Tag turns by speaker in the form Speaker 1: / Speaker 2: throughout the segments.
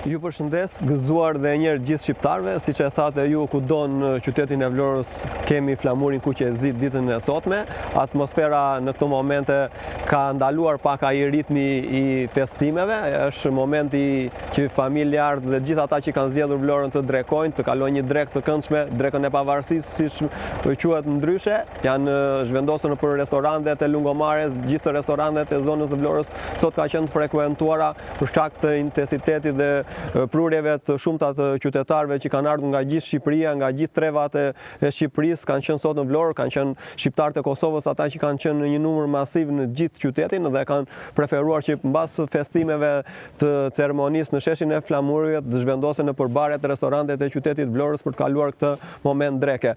Speaker 1: Ju përshëndes, gëzuar dhe njerë gjithë shqiptarve, si që e thate ju kudo në qytetin e Vlorës kemi flamurin ku që e zit ditën e sotme. Atmosfera në këto momente ka ndaluar pak ai ritmi i festimeve, është momenti që familjarët dhe gjithë ata që kanë zgjedhur Vlorën të drekojnë, të kalojnë një drek të këndshme, drekën e pavarësisë siç quhet ndryshe, janë zhvendosur nëpër restorantet e Lungomares, gjithë restorantet e zonës së Vlorës sot ka qenë frekuentuara për shkak të intensitetit dhe prurjeve të shumta të qytetarëve që kanë ardhur nga gjithë Shqipëria, nga gjithë trevat e Shqipërisë, kanë qenë sot në Vlorë, kanë qenë shqiptarët e Kosovës, ata që kanë qenë në një numër masiv në gjithë qytetin dhe kanë preferuar që mbas festimeve të ceremonisë në sheshin e flamurëve të zhvendosen nëpër baret e restorantet e qytetit Vlorës për të kaluar këtë moment dreke.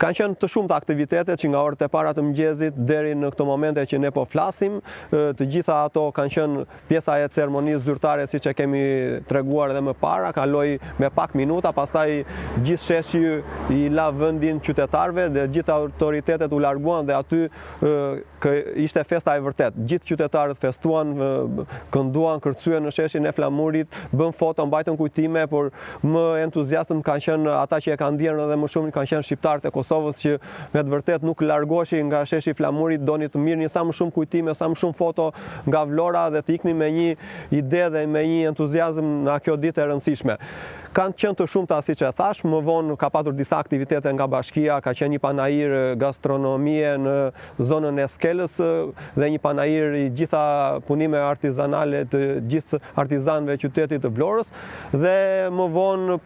Speaker 1: Kanë qenë të shumta aktivitete që nga orët e para të mëngjesit deri në këto momente që ne po flasim, të gjitha ato kanë qenë pjesa e ceremonisë zyrtare siç e kemi treguar edhe më para, kaloi me pak minuta, pastaj gjithë sheshi i la vendin qytetarëve dhe gjithë autoritetet u larguan dhe aty ishte festa e vërtet. Gjithë qytetarët festuan, kënduan, kërcyen në sheshin e flamurit, bën foto, mbajtën kujtime, por më entuziastëm kanë qenë ata që e kanë ndjerë edhe më shumë kanë qenë shqiptarët e Kosovës që me të vërtet nuk largoheshin nga sheshi i flamurit, doni të mirëni sa më shumë kujtime, sa më shumë foto nga Vlora dhe të iknin me një ide dhe me një entuziazëm në kjo ditë e rëndësishme. Kanë qenë të shumta siç e thash, më vonë ka patur disa aktivitete nga bashkia, ka qenë një panajir gastronomie në zonën e Skelës dhe një panajir i gjitha punime artizanale të gjithë artizanëve e qytetit të Vlorës dhe më vonë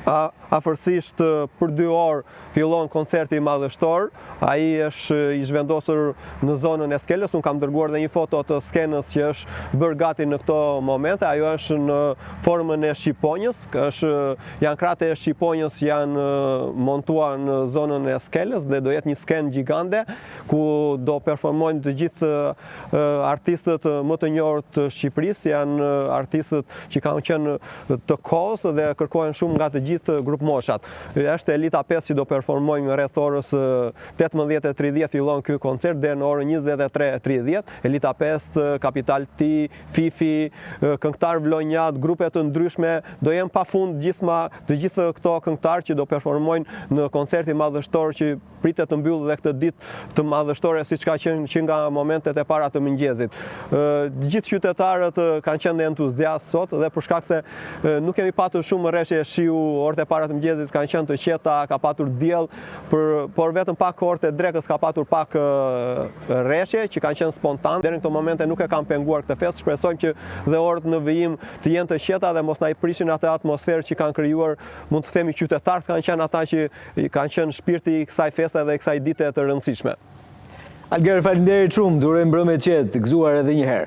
Speaker 1: afërsisht për 2 orë fillon koncerti madhështor. Ai është i zhvendosur në zonën e Skelës. Unë kam dërguar dhe një foto të skenës që është bërë gati në këto momente. Ajo është në formën e shqiponjës. Janë krahët e shqiponjës janë montuar në zonën e Skelës dhe do jetë një skenë gjigande ku do performojnë të gjithë artistët më të njohur të Shqipërisë, janë artistët që kanë qenë të kohës dhe kërkohen shumë nga të gjithë grup moshat. Është Elita 5 që do performojnë rreth orës 18:30 fillon ky koncert deri në orën 23:30. Elita 5, Kapital T, Fifi, këngëtar vlonjat, grupe të ndryshme, do jenë pafund të gjithë këto këngëtar që do performojnë në koncertin madhështor që pritet të mbyllë dhe këtë ditë të madhështore siç ka qenë që nga momentet e para të mëngjesit. Gjithë qytetarët kanë qenë entuziastë sot dhe për shkak se nuk kemi patur shumë rreshje shiu, orët e para të mëngjesit kanë qenë të qeta, ka patur diell, por vetëm pak orët e drekës ka patur pak rreshje që kanë qenë spontane. Deri në këto momente nuk e kanë penguar këtë festë. Shpresojmë që dhe orët në vijim të jenë të qeta dhe mos na i prishin atë atmosferë që kanë krijuar, mund të themi qytetarët kanë qenë ata që kanë qenë shpirti i kësaj feste dhe kësaj dite të rëndësishme.
Speaker 2: Alger, faleminderit shumë, duroj mbrëmje qetë, gëzuar edhe një herë.